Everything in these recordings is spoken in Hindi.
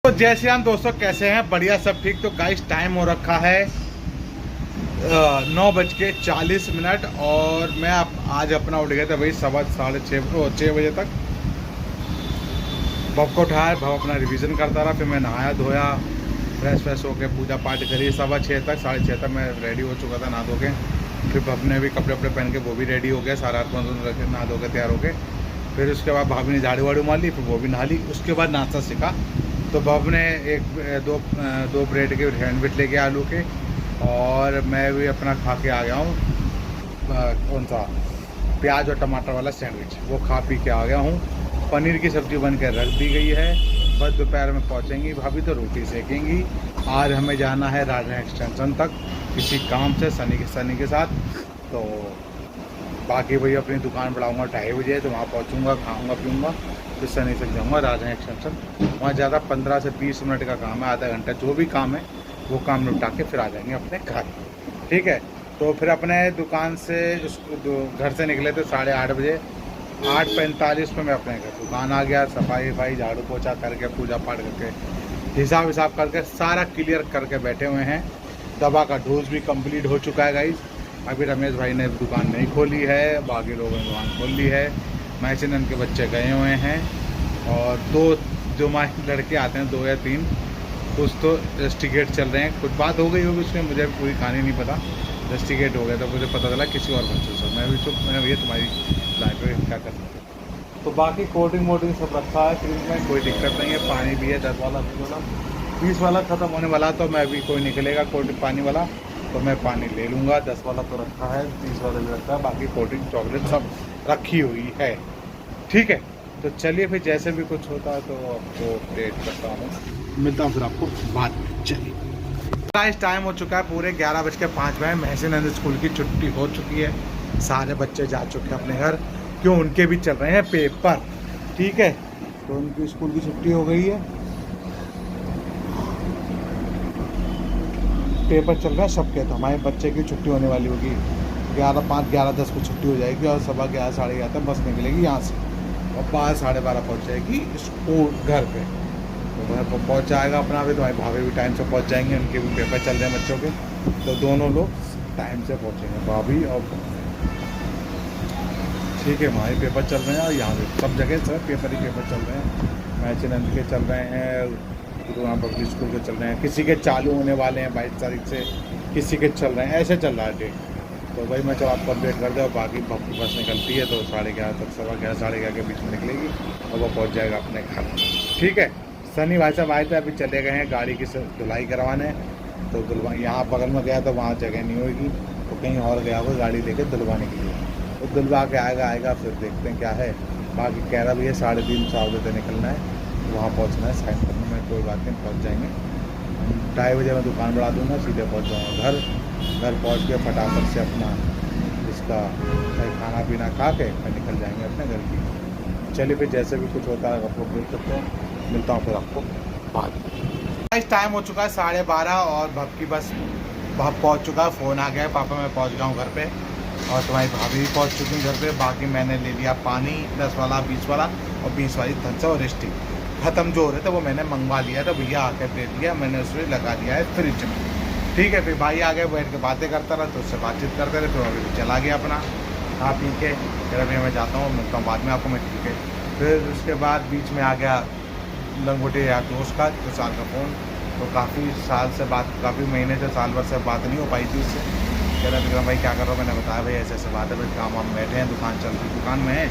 तो जय श्री राम दोस्तों, कैसे हैं? बढ़िया, सब ठीक। तो गाइस टाइम हो रखा है 9:40 और मैं आज अपना उठ गया था भाई 6:30 बजे तक। बब को उठाया, बब अपना रिवीजन करता रहा। फिर मैं नहाया धोया, फ्रेश होकर पूजा पाठ करी। 6:15 तक 6:30 तक मैं रेडी हो चुका था नहा धो के। फिर बब ने भी कपड़े पहन के वो भी रेडी हो गया, सारा नहा धो के तैयार हो गए। फिर उसके बाद भाभी ने झाड़ू वाड़ू मार ली, फिर वो भी नहा ली। उसके बाद नाश्ता सीखा। तो बब ने दो ब्रेड के सैंडविच लेके आलू के, और मैं भी अपना खा के आ गया हूँ कौन सा प्याज और टमाटर वाला सैंडविच, वो खा पी के आ गया हूँ। पनीर की सब्ज़ी बन कर रख दी गई है, बस दोपहर में पहुँचेंगी भाभी तो रोटी सेकेंगी। आज हमें जाना है राजा एक्सटेंशन तक किसी काम से, सनी के साथ। तो बाकी वही अपनी दुकान बढ़ाऊँगा 2:30 बजे, तो वहाँ पहुँचूँगा, खाऊँगा पीऊँगा, फिर सनी तक जाऊँगा राजा एक्सटेंशन। वहाँ ज़्यादा 15 से 20 मिनट का काम है, आधा घंटा जो भी काम है वो काम निपटा के फिर आ जाएंगे अपने घर। ठीक है, तो फिर अपने दुकान से घर से निकले थे 8:30 बजे। 8:45 में मैं अपने घर दुकान आ गया। सफाई झाड़ू पोछा करके, पूजा पाठ करके, हिसाब करके सारा क्लियर करके बैठे हुए हैं। दवा का डोज भी कंप्लीट हो चुका है गाइस। अभी रमेश भाई ने दुकान नहीं खोली है, बाकी लोगों ने दुकान खोल ली है। मैचिनन के बच्चे गए हुए हैं, और दो जो हमारे लड़के आते हैं 2 या 3, कुछ तो रेस्टिकेट चल रहे हैं। कुछ बात हो गई होगी उसमें, मुझे पूरी कहानी नहीं पता। रेस्टिकेट हो गया तो मुझे पता चला किसी और बच्चों से। मैं भी चुप, मैंने भैया तुम्हारी लाइफ में क्या कर सकते। तो बाकी कोल्ड ड्रिंक सब रखा है फ्रिज में, कोई दिक्कत नहीं है। पानी भी है 10 वाला, 20 वाला ख़त्म होने वाला, तो मैं भी कोई निकलेगा कोल्ड ड्रिंक पानी वाला तो मैं पानी ले लूँगा। 10 वाला तो रखा है, 20 वाला भी रखा है, बाकी कोल्ड ड्रिंक चॉकलेट सब रखी हुई है। ठीक है, तो चलिए फिर जैसे भी कुछ होता है तो आपको अपडेट करता हूँ, मिलता हूँ फिर आपको बाद में। चलिए गाइस, टाइम हो चुका है पूरे 11:05। महसिन स्कूल की छुट्टी हो चुकी है, सारे बच्चे जा चुके हैं अपने घर, क्यों उनके भी चल रहे हैं पेपर। ठीक है, तो उनकी स्कूल की छुट्टी हो गई है, पेपर चल रहा है सबके। तो हमारे बच्चे की छुट्टी होने वाली होगी 11:05 11:10 को छुट्टी हो जाएगी, और 11:15 साढ़े 11 तक बस निकलेगी यहाँ से, और 12 साढ़े 12 पहुँच जाएगी स्कूल घर पे। तो घर पर पहुँच जाएगा अपना भी, तो हमारे भाभी भी टाइम से पहुँच जाएंगे, उनके भी पेपर चल रहे हैं बच्चों के, तो दोनों लोग टाइम से पहुँचेंगे, भाभी और। ठीक है, हमारे पेपर चल रहे हैं, और यहाँ पे सब जगह सब पेपर ही पेपर चल रहे हैं। मैचिनंद के चल रहे हैं, वहाँ पब्लिक स्कूल के चल रहे हैं, किसी के चालू होने वाले हैं 22 तारीख से, किसी के चल रहे हैं, ऐसे चल रहा है डेट। तो भाई मैं चलो आपको अपडेट कर दूँ। बाकी बस निकलती है तो 11:30 तक, 11:15 साढ़े 11 के बीच में निकलेगी, और वो पहुँच जाएगा अपने घर। ठीक है, सनी भाई साहब आए थे, अभी चले गए हैं गाड़ी की धुलाई करवाने। तो यहाँ बगल में गया तो वहाँ जगह नहीं होगी, तो कहीं और गया वो गाड़ी लेके धुलवाने के लिए। तो धुलवा के आएगा, फिर देखते हैं क्या है। बाकी कह रहा भी है 3:30 4 बजे निकलना है, वहाँ पहुँचना है साइन करने में। कोई बात नहीं, पहुँच जाएंगे। 2:30 बजे मैं दुकान बढ़ा दूँगा, सीधे पहुँच जाऊँगा घर पहुँच के फटाफट से अपना इसका खाना पीना खा के फिर निकल जाएंगे अपने घर की। चलिए फिर जैसे भी कुछ होता है आपको देख सकते हैं, मिलता हूँ फिर आपको बाद में। इस टाइम हो चुका है 12:30, और भब की बस भब पहुँच चुका है, फ़ोन आ गया है पापा मैं पहुँच गया हूँ घर पे, और तुम्हारी भाभी भी पहुँच चुकी है घर पे। बाकी मैंने ले लिया पानी 10 वाला, 20 वाला, और 20 वाली थम्स अप और स्टिंग ख़त्म जो हो रहे थे वो मैंने मंगवा लिया था, भैया आकर दे दिया, मैंने उसमें लगा दिया है फ्रिज में। ठीक है, फिर भाई आ गए, बैठ के बातें करता रहा, तो उससे बातचीत करते रहे। फिर अभी भी चला गया अपना खा पी के, फिर अभी मैं जाता हूँ, मिलता हूँ बाद में आपको मैं। ठीक है, फिर उसके बाद बीच में आ गया लंगोटे यार दोस्त का 2 साल का फ़ोन। तो काफ़ी साल से बात, काफ़ी महीने से साल भर से बात नहीं हो पाई थी उससे। कह रहा विक्रम भाई क्या कर रहा हो, मैंने बताया भाई ऐसे ऐसे बात है, भाई काम हम बैठे हैं, दुकान चल रही, दुकान में है।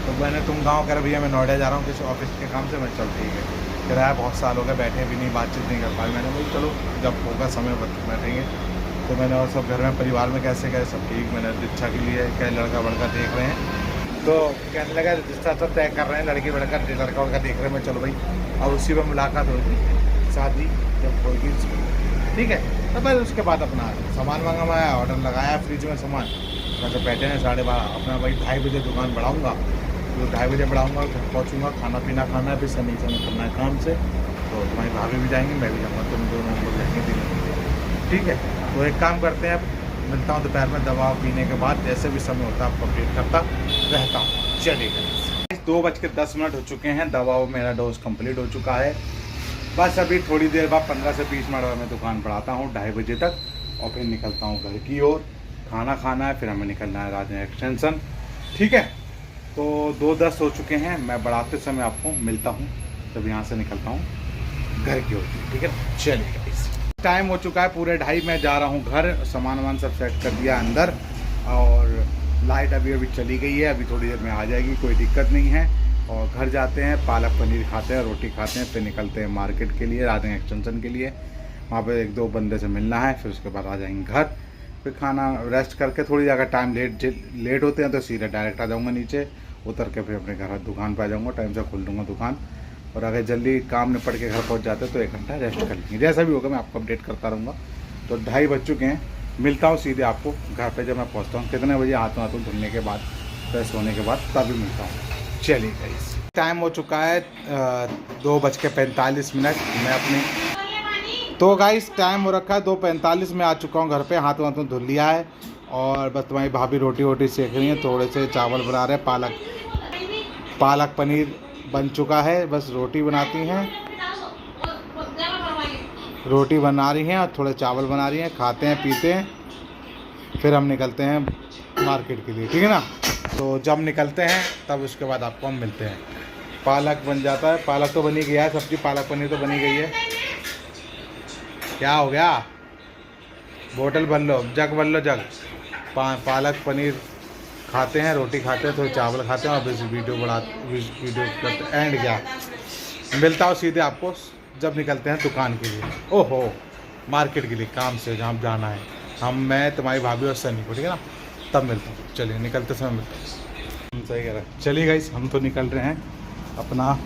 तो मैंने तुम गाँव कह रहा भैया मैं नोएडा जा रहा हूँ किसी ऑफिस के काम से। मैं चल ठीक है, कह रहा है बहुत साल हो गए बैठे भी नहीं, बातचीत नहीं कर पाए। मैंने बोली चलो जब होगा समय बैठेंगे। तो मैंने और सब घर में परिवार में कैसे गए, सब ठीक। मैंने रिक्शा के लिए क्या लड़का वड़का देख रहे हैं, तो कहने लगा रिश्ता सब तय कर रहे हैं, लड़की लड़का वड़का देख रहे हैं। मैं चलो भाई, और उसी में मुलाकात होगी, शादी जब होगी। ठीक है, तो फिर उसके बाद अपना सामान मंगवाया, ऑर्डर लगाया फ्रिज में सामान। मैं तो बैठे हैं 12:30, अपना भाई 2:30 बजे दुकान बढ़ाऊँगा, तो 2:30 बजे बढ़ाऊँगा, घर पहुँचूँगा, खाना पीना खाना है, फिर सनी से निकलना है काम से। तो तुम्हारी भाभी भी जाएंगी, मैं भी जाऊँगा, तुम दोनों हम लोग जाएंगे दिन। ठीक है, तो एक काम करते हैं, मिलता हूँ दोपहर में दवा पीने के बाद, जैसे भी समय होता है आपको अपडेट करता रहता हूँ। चलिए 2:10 हो चुके हैं, दवा मेरा डोज कंप्लीट हो चुका है। बस अभी थोड़ी देर बाद 15 से 20 मिनट बाद मैं दुकान पर आता हूँ 2:30 बजे तक, और फिर निकलता हूँ घर की ओर। खाना खाना है, फिर हमें निकलना है राजनगर एक्सटेंशन। ठीक है, तो 2:10 हो चुके हैं। मैं बढ़ाते समय आपको मिलता हूँ जब यहाँ से निकलता हूँ घर की ओर। ठीक है, चलिए टाइम हो चुका है पूरे 2:30, मैं जा रहा हूँ घर। सामान वामान सब सेट कर दिया अंदर, और लाइट अभी चली गई है, अभी थोड़ी देर में आ जाएगी, कोई दिक्कत नहीं है। और घर जाते हैं, पालक पनीर खाते हैं, रोटी खाते हैं, फिर निकलते हैं मार्केट के लिए, राजनगर एक्सटेंशन के लिए। वहाँ पे 1-2 बंदे से मिलना है, फिर उसके बाद आ जाएंगे घर। फिर खाना रेस्ट करके थोड़ी अगर टाइम लेट होते हैं तो सीधे डायरेक्ट आ जाऊँगा नीचे उतर के, फिर अपने घर दुकान पर आ जाऊँगा, टाइम से खोल दूँगा दुकान। और अगर जल्दी काम निपट के घर पहुँच जाते तो 1 घंटा रेस्ट कर लेंगे। जैसा भी होगा मैं आपको अपडेट करता रहूँगा। तो 2:30 बज चुके हैं, मिलता हूँ सीधे आपको घर पे जब मैं पहुँचता हूँ। कितने बजे हाथों धुलने के बाद, फ्रेश होने के बाद तभी मिलता हूँ। चलिए गाइस, टाइम हो चुका है 2:45। मैं अपनी तो गाइस टाइम हो रखा है 2:45 में आ चुका हूँ घर पे। हाथों धुल लिया है, और बस तुम्हारी भाभी रोटी वोटी सेक रही है, थोड़े से चावल बना रहे हैं, पालक पनीर बन चुका है, बस रोटी बनाती हैं, रोटी बना रही हैं और थोड़े चावल बना रही हैं। खाते हैं पीते हैं, फिर हम निकलते हैं मार्केट के लिए। ठीक है ना, तो जब निकलते हैं तब उसके बाद आपको हम मिलते हैं। पालक बन जाता है, पालक तो बनी गया है, सब्जी पालक पनीर तो बनी गई है। क्या हो गया, बोतल भर लो, जग भर लो, जग। पालक पनीर खाते हैं, रोटी खाते हैं, थोड़े चावल खाते हैं, और बस वीडियो करते एंड क्या मिलता हूँ सीधे आपको जब निकलते हैं दुकान के लिए। ओहो, मार्केट के लिए, काम से जहाँ जाना है हम, मैं, तुम्हारी भाभी और सनी को। ठीक है ना, तब मिलता हूँ। चलिए निकलते समय मिलता हूँ। सही कह रहा है। चलिए गाइस, हम तो निकल रहे हैं अपना।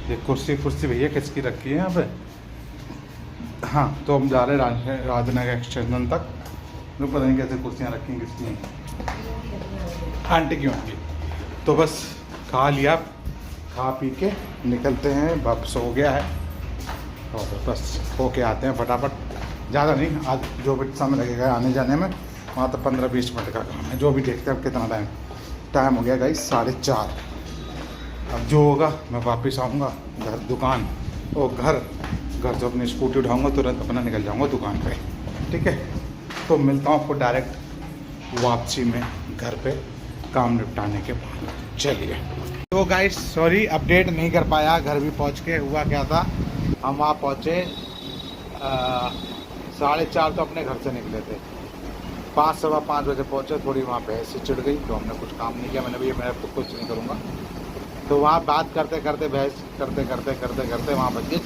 ये कुर्सी भैया किसकी रखी है यहाँ पे? हाँ, तो हम जा रहे हैं राजनगर एक्सटेंशन तक। लोग पता नहीं कैसे कुर्सियाँ रखी हैं, किसकी हैं, आंटी की होंगी। तो बस खा लिया, खा पी के निकलते हैं। वापस हो गया है, और बस होके आते हैं फटाफट। ज़्यादा नहीं, आज जो भी समय लगेगा आने जाने में, वहाँ तो 15-20 मिनट का काम है। जो भी देखते हैं अब कितना टाइम हो गया गाइस, 4:30। अब जो होगा मैं वापस आऊँगा घर, दुकान और घर से अपनी स्कूटी उठाऊँगा, तुरंत अपना निकल जाऊँगा दुकान पे। ठीक है, तो मिलता हूँ आपको डायरेक्ट वापसी में घर पे, काम निपटाने के बाद। चलिए, तो गाइस सॉरी अपडेट नहीं कर पाया। घर भी पहुँच के हुआ क्या था, हम वहाँ पहुँचे 4:30, तो अपने घर से निकले थे। 5, सवा 5 बजे पहुँचे। थोड़ी वहाँ बहस चिढ़ गई, तो हमने कुछ काम नहीं किया। मैंने भैया मैं तो कुछ नहीं करूँगा। तो वहाँ बात करते करते, बहस करते करते वहाँ बज गए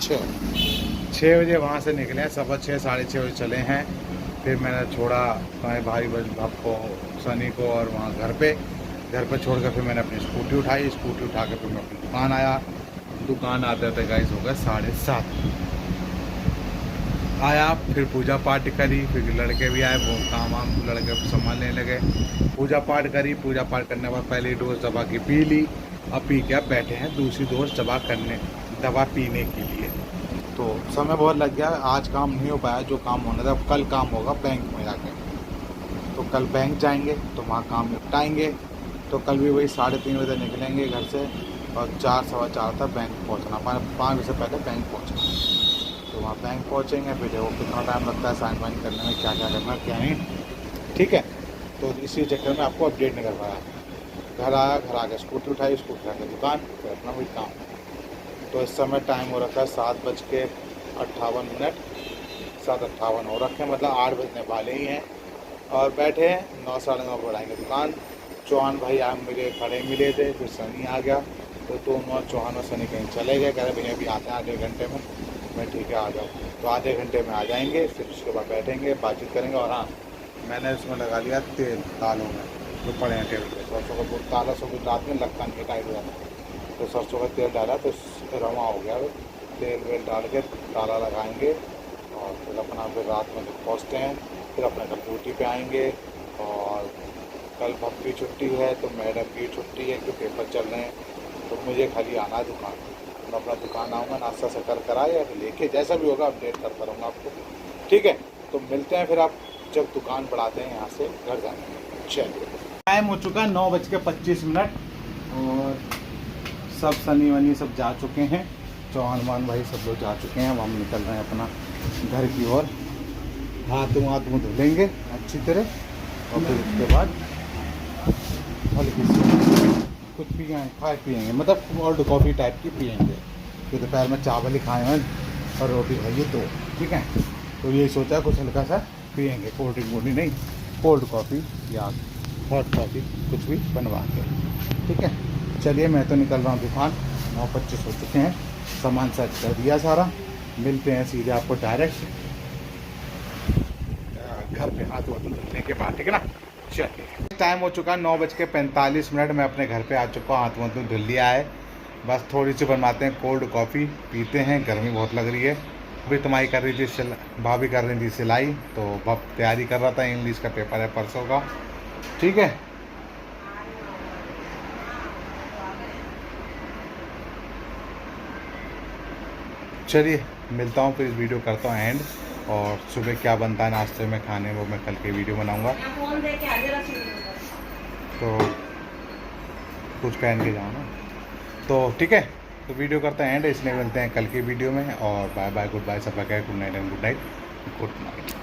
6 बजे। वहाँ से निकले हैं 6:15, 6:30 बजे चले हैं। फिर मैंने छोड़ा हमारे भाई आपको, सनी को, और वहाँ घर पे छोड़ कर फिर मैंने अपनी स्कूटी उठाई। स्कूटी उठा के फिर मैं अपनी दुकान आया। दुकान आते गाइस हो गए 7:30 आया। फिर पूजा पाठ करी, फिर लड़के भी आए, वो काम वाम लड़के संभालने लगे। पूजा पाठ करी, पूजा पाठ करने के बाद पहली डोज दवा की पी ली। अब पी के अब बैठे हैं दूसरी डोज दवा पीने के लिए। तो समय बहुत लग गया, आज काम नहीं हो पाया जो काम होना था। कल काम होगा बैंक में जाके, तो कल बैंक जाएंगे तो वहाँ काम निपटाएंगे। तो कल भी वही 3:30 बजे निकलेंगे घर से, और 4, सवा 4 तक बैंक पहुँचना, 5 बजे से पहले बैंक पहुँचना। तो वहाँ बैंक पहुँचेंगे, फिर देखो कितना टाइम लगता है साइन वाइन करने में, क्या क्या करना क्या नहीं। ठीक है, तो इसी चक्कर में आपको अपडेट नहीं कर पाया। घर आया, घर आके स्कूटी उठाई, स्कूटी उठा के दुकान, फिर अपना वही काम। तो इस समय टाइम हो रखा है 7:58, 7:58 हो रखे हैं, मतलब 8 बजने वाले ही हैं। और बैठे हैं, 9, 9:30 बढ़ाएंगे दुकान। चौहान भाई आप खड़े मिले थे, फिर सनी आ गया। तो दोनों और चौहान और सनी कहीं चले गए, कह रहे भैया अभी आते हैं आधे घंटे में। मैं ठीक है आ जाओ, तो आधे घंटे में आ जाएंगे। फिर उसके बाद बैठेंगे, बातचीत करेंगे। और हाँ, मैंने उसमें लगा लिया तेल दालों में जो पड़े हैं टेबल पे। सरसों का बहुत ताला सब रात में लगता नहीं, टाइट हो जाता। तो सरसों का तेल डाला तो रवा हो गया। तेल वेल डाल के ताला लगाएंगे, और फिर अपना फिर रात में पहुँचते हैं। फिर अपने कल ड्यूटी पे आएंगे। और कल भक्ति छुट्टी है, तो मैडम की छुट्टी है, क्योंकि पेपर चल रहे हैं। तो मुझे खाली आना है दुकान, मैं अपना दुकान आऊँगा, नाश्ता से कर आए, या फिर लेके जैसा भी होगा अपडेट करता रहूँगा आपको। ठीक है, तो मिलते हैं फिर आप जब दुकान बढ़ाते हैं यहाँ से घर जाने में। चलिए, टाइम हो चुका है 9:25, और सब सनी वनी सब जा चुके हैं। चौहान मान भाई सब लोग जा चुके हैं। अब हम निकल रहे हैं अपना घर की ओर। हाथ मुँह धुलेंगे अच्छी तरह और फिर उसके बाद हल्की सी कुछ पिएंगे मतलब कोल्ड कॉफ़ी टाइप की पिएंगे, क्योंकि दोपहर में चावल ही खाए हैं और रोटी खाइए तो ठीक है। तो यही सोचा कुछ हल्का सा पिएंगे, कोल्ड ड्रिंक वोल्ड नहीं, कोल्ड कॉफ़ी या हॉट कॉफ़ी कुछ भी बनवा के, ठीक है। चलिए मैं तो निकल रहा हूँ दुकान, 9:25 हो चुके हैं, सामान सेट कर दिया सारा। मिलते हैं सीधे आपको डायरेक्ट घर पे हाथ वाथ धुलने के बाद, ठीक है ना। चलिए टाइम हो चुका है 9:45। मैं अपने घर पे आ चुका हूँ, हाथ वाथ धुल लिया है। बस थोड़ी सी बनवाते हैं कोल्ड कॉफ़ी, पीते हैं, गर्मी बहुत लग रही है। अभी तुम्हारी कर रही थी भाभी कर रही थी सिलाई, तो तैयारी कर रहा था, इंग्लिश का पेपर है परसों का, ठीक है। चलिए मिलता हूँ फिर, इस वीडियो करता हूँ एंड, और सुबह क्या बनता है नाश्ते में खाने वो मैं कल की वीडियो बनाऊँगा। तो कुछ पहन के जाओ ना, तो ठीक है। तो वीडियो करते हैं एंड, इसलिए मिलते हैं कल की वीडियो में, और बाय बाय, गुड बाय, सब good night and good night, good night.